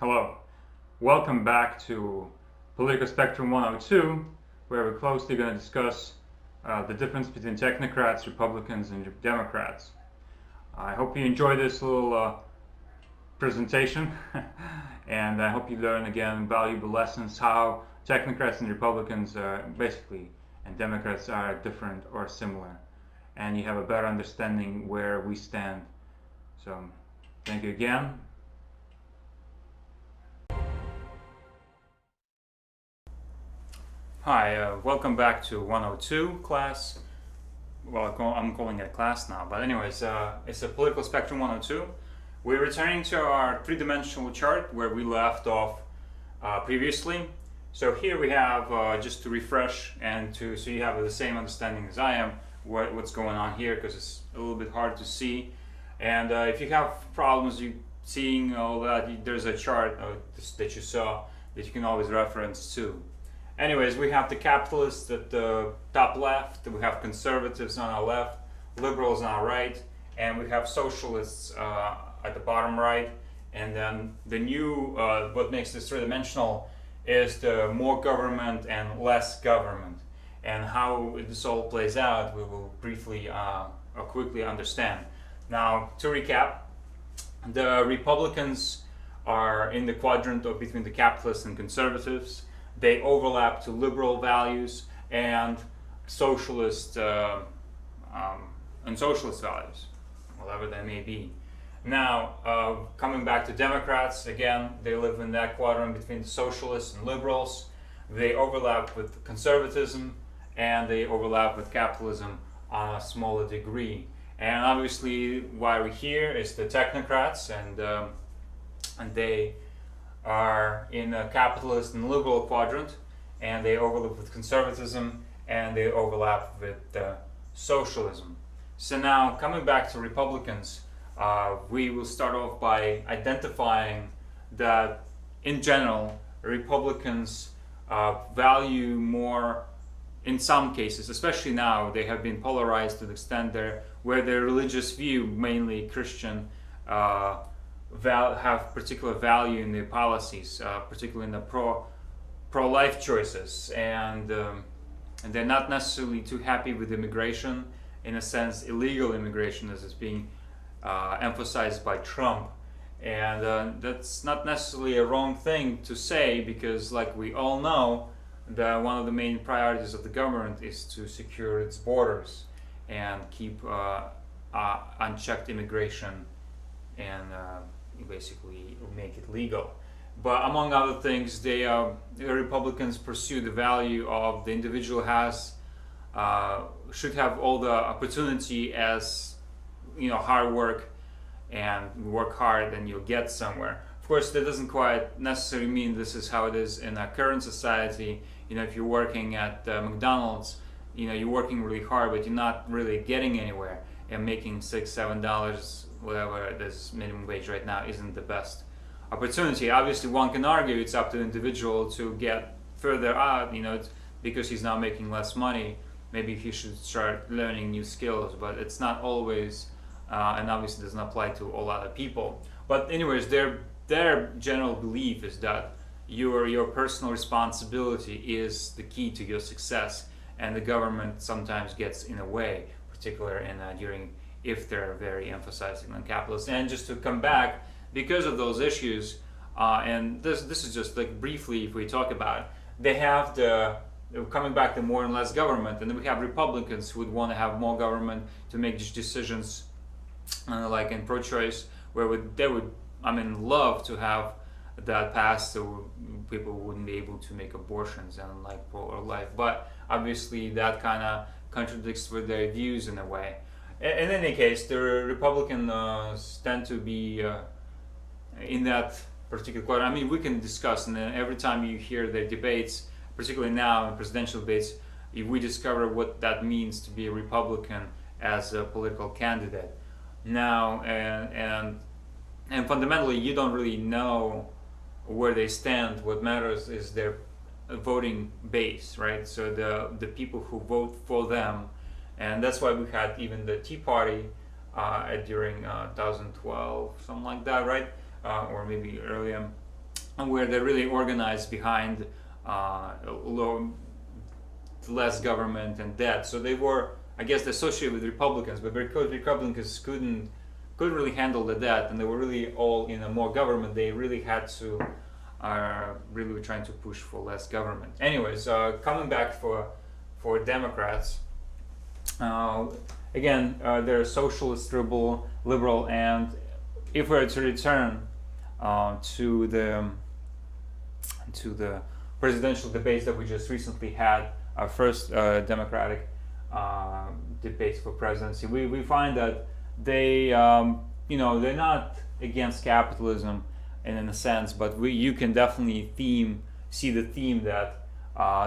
Hello, welcome back to Political Spectrum 102, where we're closely going to discuss the difference between technocrats, Republicans, and Democrats. I hope you enjoy this little presentation, and I hope you learn again valuable lessons how technocrats and Republicans and Democrats are different or similar, and you have a better understanding where we stand. So, thank you again. Hi, welcome back to 102 class. Well, I'm calling it a class now, but anyways, it's a Political Spectrum 102. We're returning to our three-dimensional chart where we left off previously. So here we have, just to refresh and so you have the same understanding as I am, what's going on here, because it's a little bit hard to see. And if you have problems seeing all that, there's a chart that you saw that you can always reference to. Anyways, we have the capitalists at the top left, we have conservatives on our left, liberals on our right, and we have socialists at the bottom right. And then the new, what makes this three-dimensional is the more government and less government. And how this all plays out, we will briefly or quickly understand. Now, to recap, the Republicans are in the quadrant between the capitalists and conservatives. They overlap to liberal values and socialist values, whatever they may be. Now, coming back to Democrats, again, they live in that quadrant between the socialists and liberals. They overlap with conservatism and they overlap with capitalism on a smaller degree. And obviously, why we're here is the technocrats, and they are in a capitalist and liberal quadrant, and they overlap with conservatism and they overlap with socialism. So now, coming back to Republicans, we will start off by identifying that in general Republicans value more, in some cases, especially now, they have been polarized to the extent where their religious view, mainly Christian, have particular value in their policies, particularly in the pro-life choices, and they're not necessarily too happy with immigration, in a sense illegal immigration as it's being emphasized by Trump. And that's not necessarily a wrong thing to say, because like we all know, that one of the main priorities of the government is to secure its borders and keep unchecked immigration and basically make it legal. But among other things, the Republicans pursue the value of the individual should have all the opportunity as hard work, and work hard and you'll get somewhere. Of course, that doesn't quite necessarily mean this is how it is in our current society. If you're working at McDonald's, you're working really hard, but you're not really getting anywhere, and making $6-7, whatever it is, minimum wage right now, isn't the best opportunity. Obviously, one can argue it's up to the individual to get further out, because he's now making less money. Maybe he should start learning new skills, but it's not always, and obviously doesn't apply to all other people. But anyways, their general belief is that your personal responsibility is the key to your success, and the government sometimes gets in a way, particularly if they're very emphasizing on capitalists. And just to come back, because of those issues, and this is just like briefly if we talk about it, they have coming back to more and less government, and then we have Republicans who would want to have more government to make decisions, like in pro-choice, where they would love to have that passed so people wouldn't be able to make abortions and like pro-life. But obviously that kind of contradicts with their views in a way. In any case, the Republicans tend to be in that particular quadrant. We can discuss, and then every time you hear their debates, particularly now in presidential debates, we discover what that means to be a Republican as a political candidate. Now, and fundamentally, you don't really know where they stand. What matters is their voting base, right? So the people who vote for them. And that's why we had even the Tea Party during 2012, something like that, right? Or maybe earlier. and where they're really organized behind less government and debt. So they were, I guess, associated with Republicans, but because Republicans couldn't really handle the debt, and they were really all in a more government, they really had to really were trying to push for less government. Anyways, coming back for Democrats, again, they're socialist, liberal, and if we were to return to the presidential debates that we just recently had, our first Democratic debates for presidency, we find that they, they're not against capitalism in a sense, but you can definitely see the theme that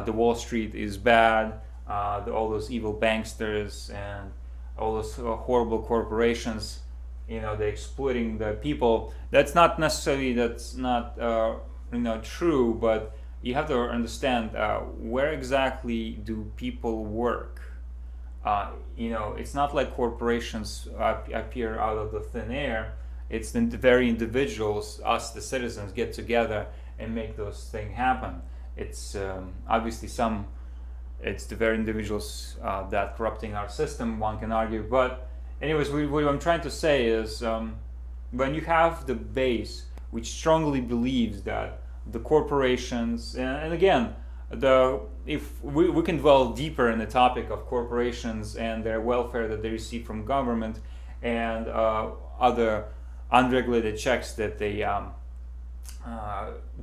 the Wall Street is bad, all those evil banksters and all those horrible corporations, they're exploiting the people. That's not true, but you have to understand where exactly do people work. It's not like corporations appear out of the thin air. It's the very individuals, us the citizens, get together and make those things happen. It's obviously it's the very individuals that corrupting our system, one can argue. But anyways, what I'm trying to say is when you have the base which strongly believes that the corporations, and again, if we can dwell deeper in the topic of corporations and their welfare that they receive from government and other unregulated checks that they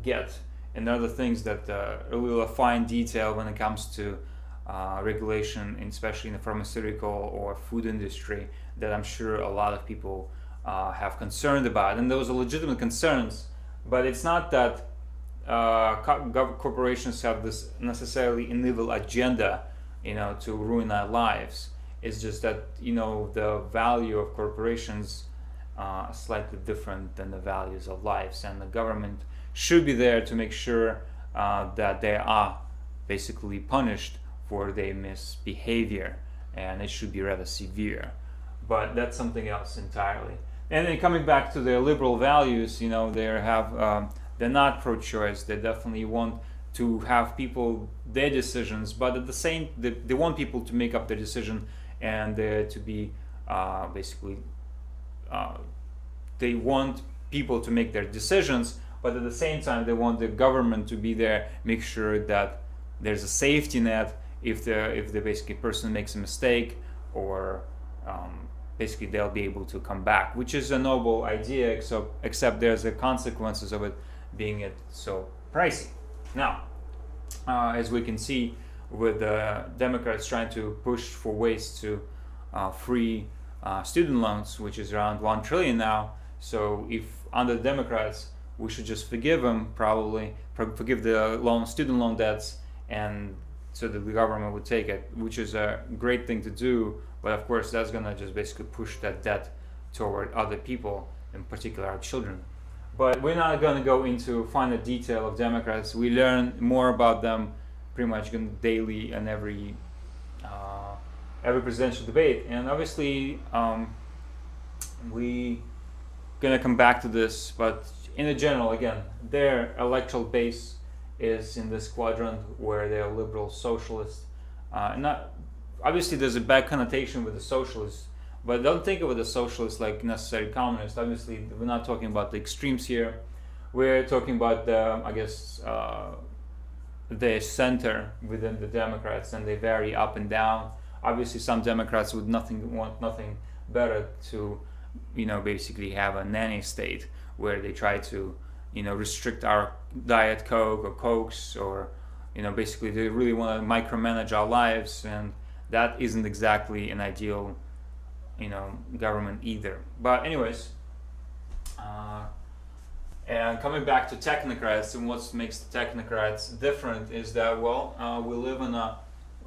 get, and other things that a little fine detail when it comes to regulation, especially in the pharmaceutical or food industry, that I'm sure a lot of people have concerned about, and those are legitimate concerns. But it's not that corporations have this necessarily an evil agenda, to ruin our lives. It's just that the value of corporations are slightly different than the values of lives, and the government should be there to make sure that they are basically punished for their misbehavior, and it should be rather severe. But that's something else entirely. And then coming back to their liberal values, they're not pro-choice. They definitely want to have people their decisions, but at the same, they want people to make up their decision, and to be basically they want people to make their decisions, but at the same time they want the government to be there, make sure that there's a safety net if the basically person makes a mistake, or basically they'll be able to come back, which is a noble idea, except there's the consequences of it being so pricey. Now, as we can see with the Democrats trying to push for ways to free student loans, which is around 1 trillion now. So if under the Democrats, we should just forgive them, probably forgive the student loan debts, and so that the government would take it, which is a great thing to do. But of course, that's gonna just basically push that debt toward other people, in particular our children. But we're not going to go into finer detail of Democrats. We learn more about them pretty much daily and every presidential debate. And obviously, we gonna come back to this. But in the general, again, their electoral base is in this quadrant where they're liberal socialists. Obviously, there's a bad connotation with the socialists. But don't think of it as socialists like necessarily communists. Obviously, we're not talking about the extremes here. We're talking about the center within the Democrats, and they vary up and down. Obviously, some Democrats would want nothing better to, basically have a nanny state where they try to, restrict our Diet Coke or Cokes, or, basically they really want to micromanage our lives, and that isn't exactly an ideal government either. But anyways, and coming back to technocrats, and what makes the technocrats different is that, we live in or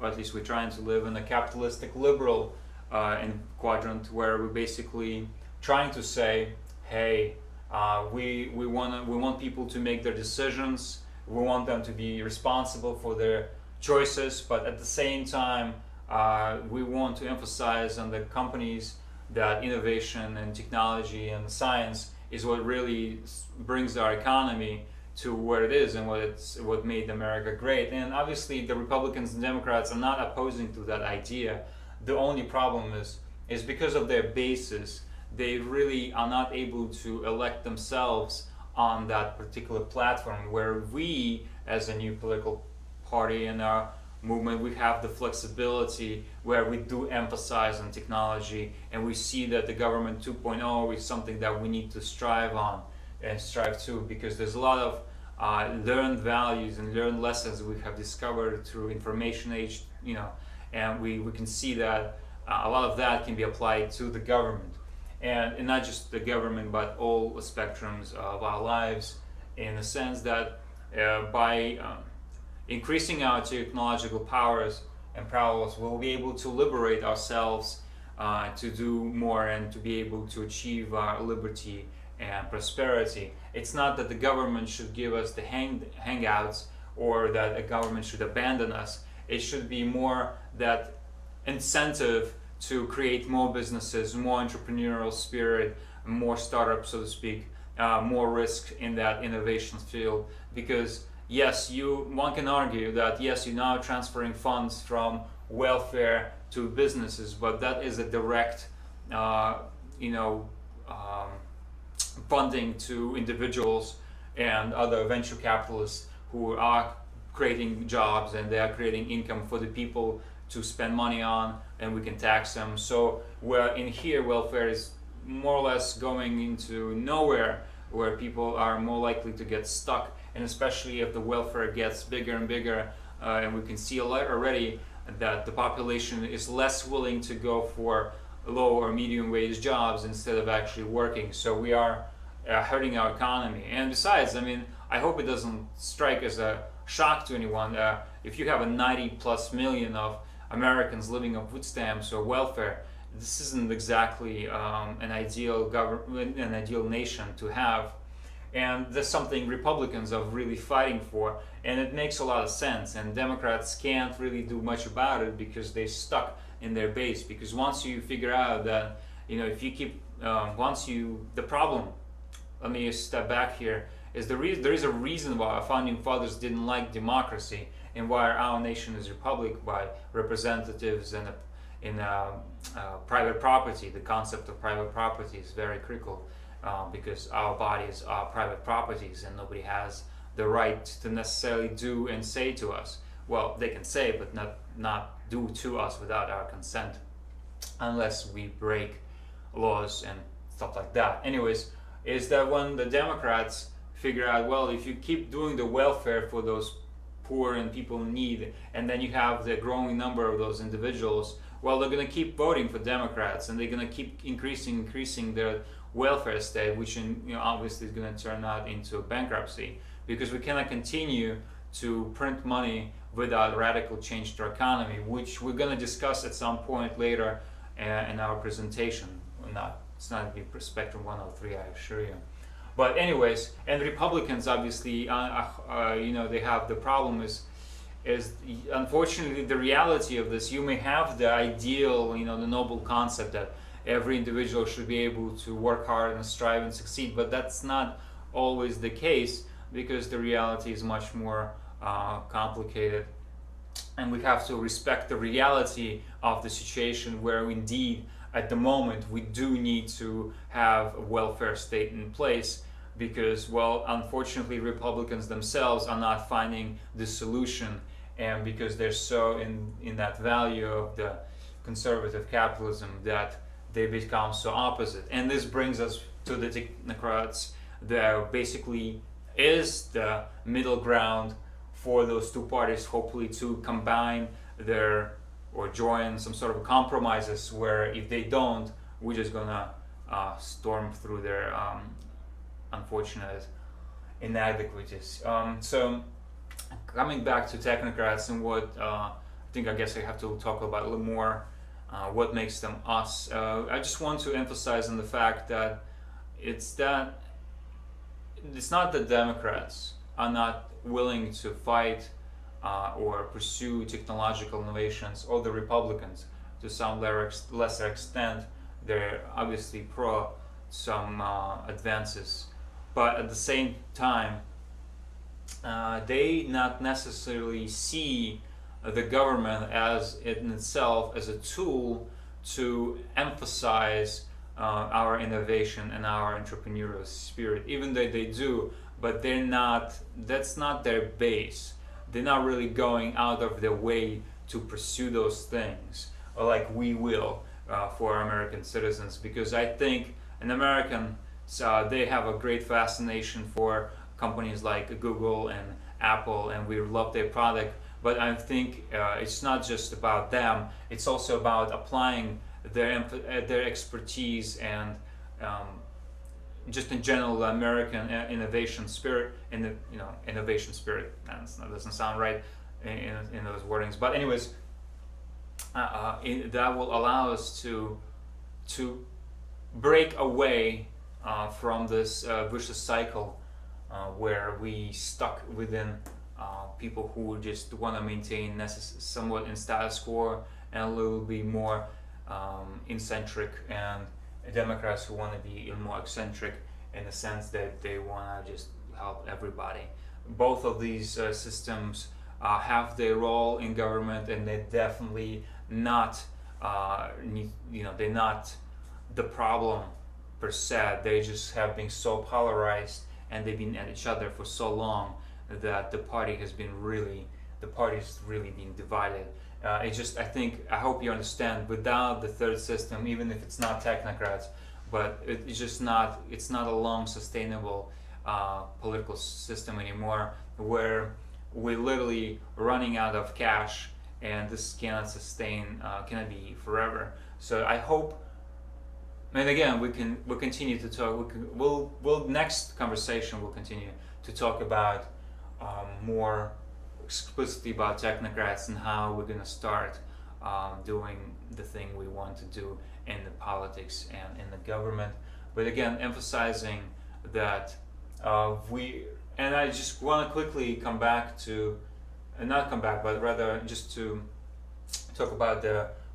at least we're trying to live in a capitalistic liberal quadrant, where we're basically trying to say, hey, we want people to make their decisions, we want them to be responsible for their choices, but at the same time, we want to emphasize on the companies that innovation and technology and science is what really brings our economy to what it is and what made America great. And obviously, the Republicans and Democrats are not opposing to that idea. The only problem is because of their bases, they really are not able to elect themselves on that particular platform. Where we, as a new political party in our movement, we have the flexibility where we do emphasize on technology, and we see that the government 2.0 is something that we need to strive on and strive to, because there's a lot of learned values and learned lessons we have discovered through information age, and we can see that a lot of that can be applied to the government, and not just the government but all spectrums of our lives, in the sense that by increasing our technological powers and prowess, we'll be able to liberate ourselves to do more and to be able to achieve our liberty and prosperity. It's not that the government should give us the hangouts, or that a government should abandon us. It should be more that incentive to create more businesses, more entrepreneurial spirit, more startups, so to speak, more risk in that innovation field. Because yes, one can argue that yes, you're now transferring funds from welfare to businesses, but that is a direct, funding to individuals and other venture capitalists who are creating jobs, and they are creating income for the people to spend money on, and we can tax them. So where in here welfare is more or less going into nowhere, where people are more likely to get stuck, and especially if the welfare gets bigger and bigger, and we can see already that the population is less willing to go for low or medium wage jobs instead of actually working. So we are hurting our economy. And besides, I hope it doesn't strike as a shock to anyone. If you have a 90+ million of Americans living on food stamps or welfare, this isn't exactly an ideal government, an ideal nation to have. And that's something Republicans are really fighting for, and it makes a lot of sense. And Democrats can't really do much about it because they're stuck in their base. Because once you figure out that, if you keep, the problem, let me step back here, is there is a reason why our founding fathers didn't like democracy, and why our nation is republic by representatives and in private property. The concept of private property is very critical, because our bodies are private properties, and nobody has the right to necessarily do and say to us. Well, they can say, but not do to us without our consent, unless we break laws and stuff like that. Anyways, is that when the Democrats figure out, well, if you keep doing the welfare for those poor and people in need, and then you have the growing number of those individuals, well, they're going to keep voting for Democrats, and they're going to keep increasing their welfare state, which obviously is going to turn out into bankruptcy, because we cannot continue to print money without radical change to our economy, which we're going to discuss at some point later in our presentation. It's not going to be Spectrum 103, I assure you. But anyways, and Republicans obviously, they have the problem is unfortunately the reality of this. You may have the ideal, the noble concept that every individual should be able to work hard and strive and succeed, but that's not always the case, because the reality is much more complicated, and we have to respect the reality of the situation, where indeed at the moment we do need to have a welfare state in place, because, well, unfortunately Republicans themselves are not finding the solution, and because they're so in that value of the conservative capitalism that they become so opposite. And this brings us to the Technocrats, that basically is the middle ground for those two parties, hopefully to combine or join some sort of compromises, where if they don't, we're just gonna storm through their unfortunate inadequacies. So coming back to Technocrats and what I guess I have to talk about a little more, what makes them us. I just want to emphasize on the fact that it's not that Democrats are not willing to fight or pursue technological innovations, or the Republicans to some lesser extent. They're obviously pro some advances, but at the same time they not necessarily see the government as in itself as a tool to emphasize our innovation and our entrepreneurial spirit, even though they do, but they're not, that's not their base. They're not really going out of their way to pursue those things, or like we will for American citizens, because I think an American, they have a great fascination for companies like Google and Apple, and we love their product. But I think it's not just about them; it's also about applying their expertise and um, just in general American innovation spirit. In the innovation spirit, that doesn't sound right in those wordings. But anyways, that will allow us to break away from this vicious cycle where we stuck within people who just want to maintain somewhat in status quo, and a little bit more eccentric, and Democrats who want to be even more eccentric in the sense that they want to just help everybody. Both of these systems have their role in government, and they're definitely not, they're not the problem per se. They just have been so polarized, and they've been at each other for so long that the party's really been divided. It's just, I hope you understand, without the third system, even if it's not technocrats, but it's just not, it's not a long sustainable political system anymore, where we're literally running out of cash, and this cannot sustain, cannot be forever. So I hope, and again, we'll continue to talk. We'll next conversation we'll continue to talk about more explicitly about technocrats and how we're gonna start doing the thing we want to do in the politics and in the government. But again, emphasizing that and I just want to quickly come back to, not come back, but rather just to talk about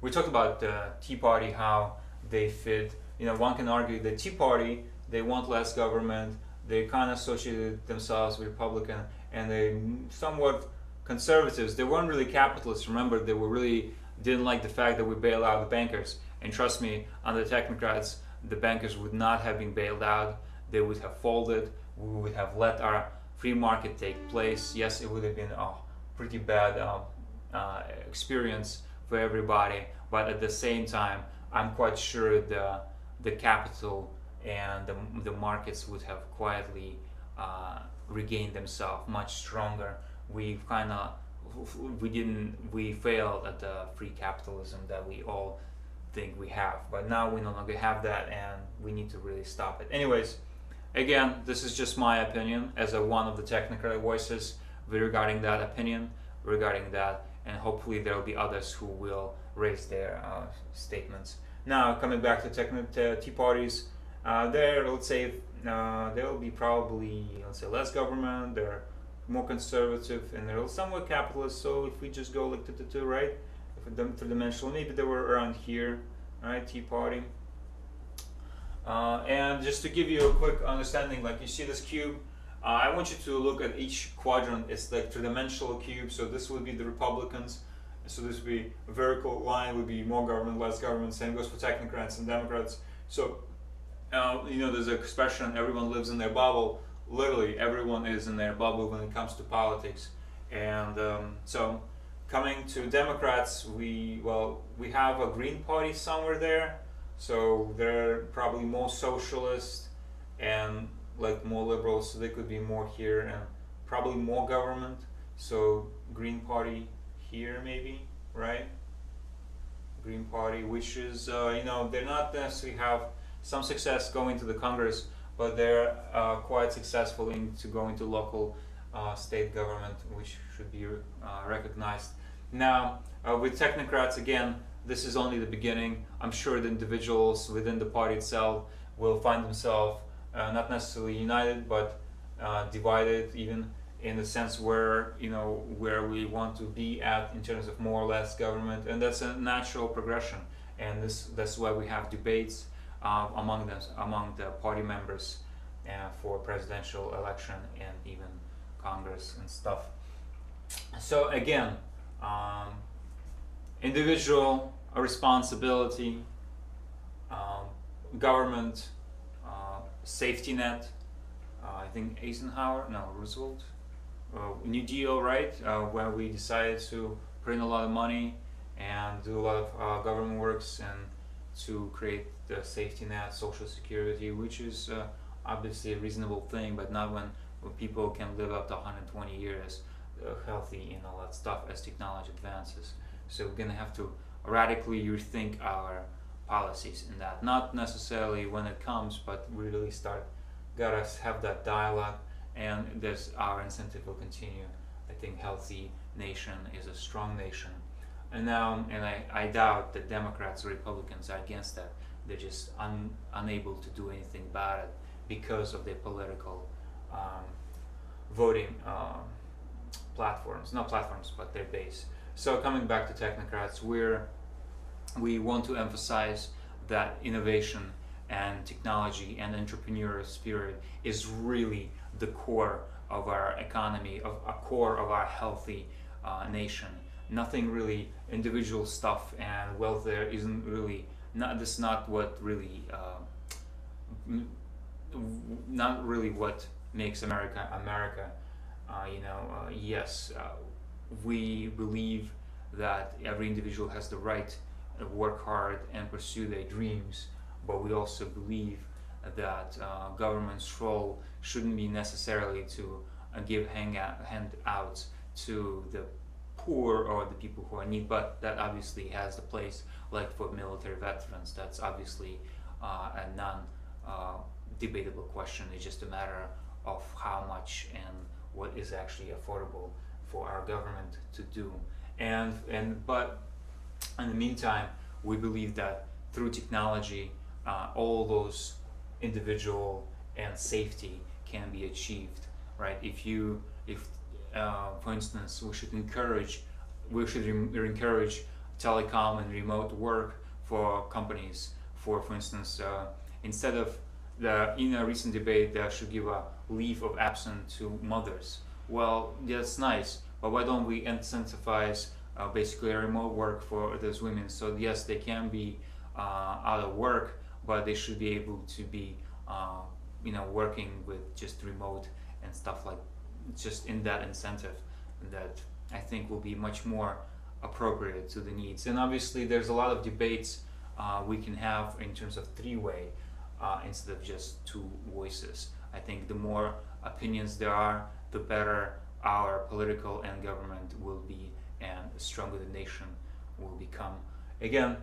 we talked about the Tea Party, how they fit. One can argue the Tea Party, they want less government, they kind of associated themselves with Republican, and they somewhat conservatives. They weren't really capitalists. Remember, they didn't like the fact that we bail out the bankers. And trust me, under technocrats, the bankers would not have been bailed out. They would have folded. We would have let our free market take place. Yes, it would have been a pretty bad experience for everybody, but at the same time, I'm quite sure the capital and the markets would have quietly regained themselves much stronger. We failed at the free capitalism that we all think we have, but now we no longer have that, and we need to really stop it. Anyways, again, this is just my opinion as one of the technocratic voices regarding that opinion, and hopefully there will be others who will raise their statements. Now, coming back to Tea Parties, let's say there will be probably, less government, they're more conservative, and they're somewhat capitalist. So if we just go like right, three-dimensional, maybe they were around here, right? Tea Party. And just to give you a quick understanding, like you see this cube, I want you to look at each quadrant. It's like three-dimensional cube. So this would be the Republicans. So this would be a vertical line would be more government, less government. Same goes for technocrats and Democrats. So there's an expression, everyone lives in their bubble. Literally, everyone is in their bubble when it comes to politics. And so coming to Democrats, we have a Green Party somewhere there. So they're probably more socialist and like more liberal, so they could be more here, and probably more government. So Green Party here maybe, right? Green Party, which is they're not necessarily have some success going to the Congress, but they're quite successful into going to local state government, which should be recognized. Now, with technocrats, again, this is only the beginning. I'm sure the individuals within the party itself will find themselves not necessarily united, but divided, even in the sense where where we want to be at in terms of more or less government, and that's a natural progression. And that's why we have debates among the party members for presidential election and even Congress and stuff. So again, um, individual responsibility, government safety net. I think Roosevelt, New Deal, right? Where we decided to print a lot of money and do a lot of government works and to create the safety net, social security, which is obviously a reasonable thing, but not when people can live up to 120 years healthy and all that stuff as technology advances. So we're gonna have to radically rethink our policies in that. Not necessarily when it comes, but really gotta have that dialogue, and there's our incentive will continue. I think healthy nation is a strong nation. And I doubt that Democrats or Republicans are against that. They're just unable to do anything about it because of their political voting platforms, not platforms, but their base. So coming back to Technocrats, we want to emphasize that innovation and technology and entrepreneurial spirit is really the core of our economy, of a core of our healthy nation. Nothing really individual stuff and wealth there isn't really this not what really not really what makes America America. Yes, we believe that every individual has the right to work hard and pursue their dreams, but we also believe that government's role shouldn't be necessarily to give handouts to the poor or the people who are in need, but that obviously has the place, like for military veterans. That's obviously a non-debatable question. It's just a matter of how much and what is actually affordable for our government to do. But in the meantime, we believe that through technology, all those individual and safety can be achieved, right? If for instance, we should encourage telecom and remote work for companies. For instance, instead of in a recent debate, they should give a leave of absence to mothers. Well, that's nice, but why don't we incentivize basically a remote work for those women? So yes, they can be out of work, but they should be able to be working with just remote and stuff, like just in that incentive that I think will be much more appropriate to the needs. And obviously there's a lot of debates we can have in terms of three-way instead of just two voices. I think the more opinions there are, the better our political and government will be, and the stronger the nation will become. Again,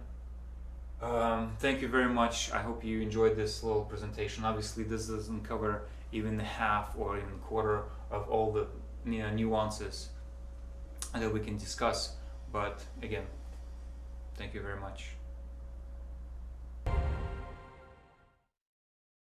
thank you very much. I hope you enjoyed this little presentation. Obviously this doesn't cover even half or even a quarter of all the nuances that we can discuss, but again, thank you very much.